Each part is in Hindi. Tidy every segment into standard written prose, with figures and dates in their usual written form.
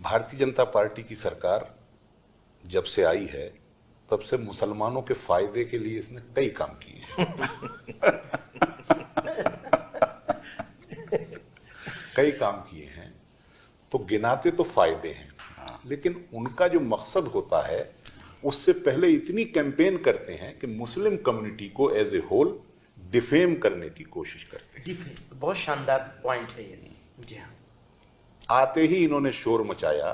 भारतीय जनता पार्टी की सरकार जब से आई है तब से मुसलमानों के फायदे के लिए इसने कई काम किए हैं। कई काम किए हैं, तो गिनाते तो फायदे हैं, लेकिन उनका जो मकसद होता है उससे पहले इतनी कैंपेन करते हैं कि मुस्लिम कम्युनिटी को एज ए होल डिफेम करने की कोशिश करते हैं। बहुत शानदार पॉइंट है ये। जी हाँ। आते ही इन्होंने शोर मचाया,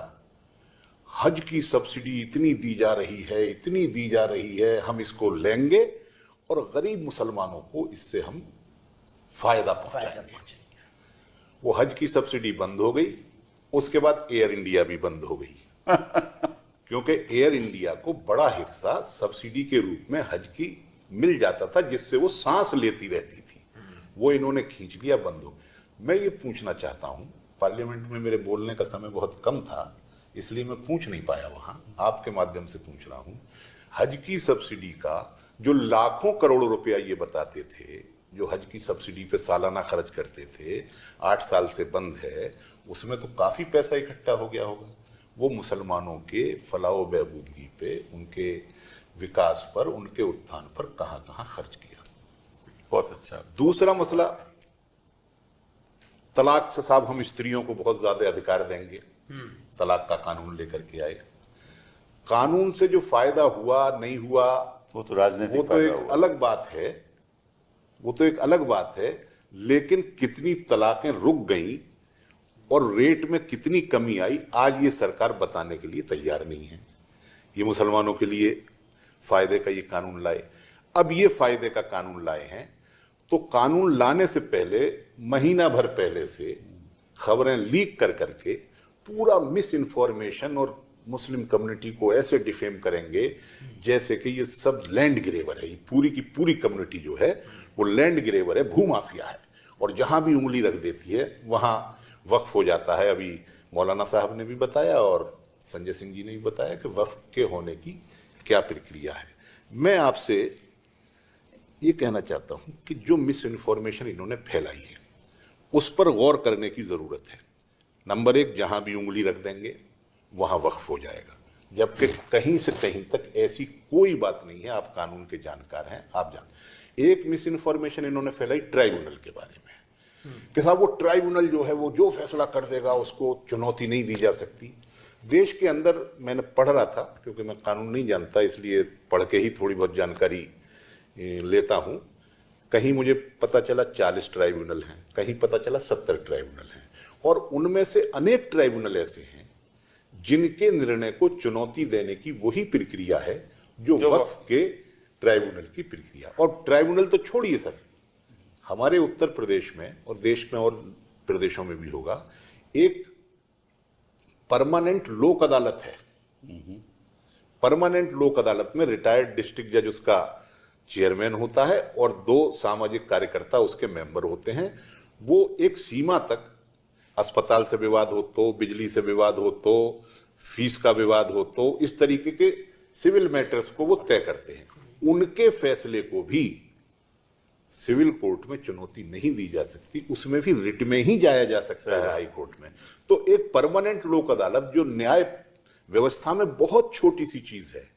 हज की सब्सिडी इतनी दी जा रही है, इतनी दी जा रही है, हम इसको लेंगे और गरीब मुसलमानों को इससे हम फायदा पहुंचाएंगे। वो हज की सब्सिडी बंद हो गई, उसके बाद एयर इंडिया भी बंद हो गई क्योंकि एयर इंडिया को बड़ा हिस्सा सब्सिडी के रूप में हज की मिल जाता था, जिससे वो सांस लेती रहती थी। वो इन्होंने खींच लिया, बंद हो। मैं ये पूछना चाहता हूं, पार्लियामेंट में मेरे बोलने का समय बहुत कम था, इसलिए मैं पूछ नहीं पाया, वहां आपके माध्यम से पूछ रहा हूं। हज की सब्सिडी का जो लाखों करोड़ रुपया ये बताते थे, जो हज की सब्सिडी पे सालाना खर्च करते थे, 8 साल से बंद है, उसमें तो काफी पैसा इकट्ठा हो गया होगा। वो मुसलमानों के फलाह व बहबूदगी पे, उनके विकास पर, उनके उत्थान पर कहां कहां खर्च किया। बहुत अच्छा। दूसरा मसला, तलाक से साहब हम स्त्रियों को बहुत ज्यादा अधिकार देंगे, तलाक का कानून लेकर के आए। कानून से जो फायदा हुआ नहीं हुआ वो तो राजनीतिक, वो तो एक अलग बात है, वो तो एक अलग बात है, लेकिन कितनी तलाकें रुक गई और रेट में कितनी कमी आई, आज ये सरकार बताने के लिए तैयार नहीं है। ये मुसलमानों के लिए फायदे का ये कानून लाए। अब ये फायदे का कानून लाए हैं, तो कानून लाने से पहले महीना भर पहले से खबरें लीक कर करके पूरा मिस इन्फॉर्मेशन और मुस्लिम कम्युनिटी को ऐसे डिफेम करेंगे जैसे कि ये सब लैंड ग्रेवर है। ये पूरी की पूरी कम्युनिटी जो है वो लैंड ग्रेवर है, भूमाफिया है, और जहां भी उंगली रख देती है वहां वक्फ हो जाता है। अभी मौलाना साहब ने भी बताया और संजय सिंह जी ने भी बताया कि वक्फ के होने की क्या प्रक्रिया है। मैं आपसे ये कहना चाहता हूं कि जो मिस इन्फॉर्मेशन इन्होंने फैलाई है उस पर गौर करने की जरूरत है। नंबर 1, जहां भी उंगली रख देंगे वहां वक्फ हो जाएगा, जबकि कहीं से कहीं तक ऐसी कोई बात नहीं है। आप कानून के जानकार हैं, आप जान। एक मिस इन्फॉर्मेशन इन्होंने फैलाई ट्राइब्यूनल के बारे में कि साहब वो ट्राइब्यूनल जो है वो जो फैसला कर देगा उसको चुनौती नहीं दी जा सकती। देश के अंदर मैंने पढ़ रहा था, क्योंकि मैं कानून नहीं जानता इसलिए पढ़ के ही थोड़ी बहुत जानकारी लेता हूं। कहीं मुझे पता चला 40 ट्राइब्यूनल हैं, कहीं पता चला 70 ट्राइब्यूनल हैं, और उनमें से अनेक ट्राइब्यूनल ऐसे हैं जिनके निर्णय को चुनौती देने की वही प्रक्रिया है जो वक्फ के ट्राइब्यूनल की प्रक्रिया। और ट्राइब्यूनल तो छोड़िए सर, हमारे उत्तर प्रदेश में और देश में और प्रदेशों में भी होगा, एक परमानेंट लोक अदालत है। परमानेंट लोक अदालत में रिटायर्ड डिस्ट्रिक्ट जज उसका चेयरमैन होता है और 2 सामाजिक कार्यकर्ता उसके मेंबर होते हैं। वो एक सीमा तक, अस्पताल से विवाद हो तो, बिजली से विवाद हो तो, फीस का विवाद हो तो, इस तरीके के सिविल मैटर्स को वो तय करते हैं। उनके फैसले को भी सिविल कोर्ट में चुनौती नहीं दी जा सकती, उसमें भी रिट में ही जाया जा सकता है, हाई कोर्ट में। तो एक परमानेंट लोक अदालत जो न्याय व्यवस्था में बहुत छोटी सी चीज है,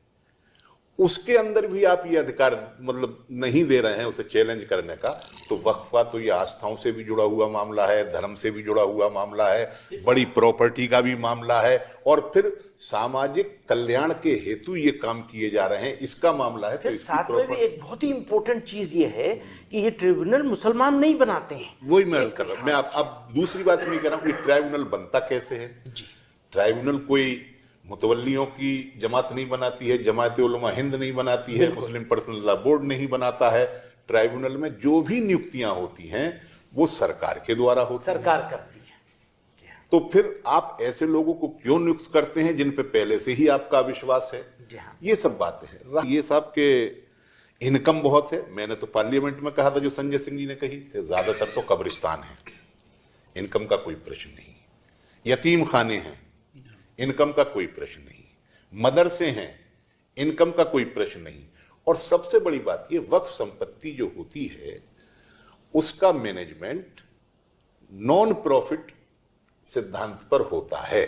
उसके अंदर भी आप ये अधिकार मतलब नहीं दे रहे हैं उसे चैलेंज करने का। तो वक्फा तो ये आस्थाओं से भी जुड़ा हुआ मामला है, धर्म से भी जुड़ा हुआ मामला है, बड़ी प्रॉपर्टी का भी मामला है, और फिर सामाजिक कल्याण के हेतु ये काम किए जा रहे हैं, इसका मामला है। फिर साथ में भी एक बहुत ही इंपॉर्टेंट चीज ये है कि ये ट्रिब्यूनल मुसलमान नहीं बनाते हैं। वही मैं कर रहा हूं। मैं अब दूसरी बात नहीं कह रहा हूं कि ट्राइब्यूनल बनता कैसे है। ट्राइब्यूनल कोई मुतवल्लियों की जमात नहीं बनाती है, जमात-ए उलमा हिंद नहीं बनाती है, मुस्लिम पर्सनल लॉ बोर्ड नहीं बनाता है। ट्राइब्यूनल में जो भी नियुक्तियां होती हैं वो सरकार के द्वारा होती है, सरकार करती है। तो फिर आप ऐसे लोगों को क्यों नियुक्त करते हैं जिन पे पहले से ही आपका विश्वास है। ये सब बातें हैं। ये साहब के इनकम बहुत है, मैंने तो पार्लियामेंट में कहा था जो संजय सिंह जी ने कही, ज्यादातर तो कब्रिस्तान है, इनकम का कोई प्रश्न नहीं। यतीम खाने हैं, इनकम का कोई प्रश्न नहीं। मदरसे हैं, इनकम का कोई प्रश्न नहीं। और सबसे बड़ी बात ये वक्फ संपत्ति जो होती है उसका मैनेजमेंट नॉन प्रॉफिट सिद्धांत पर होता है।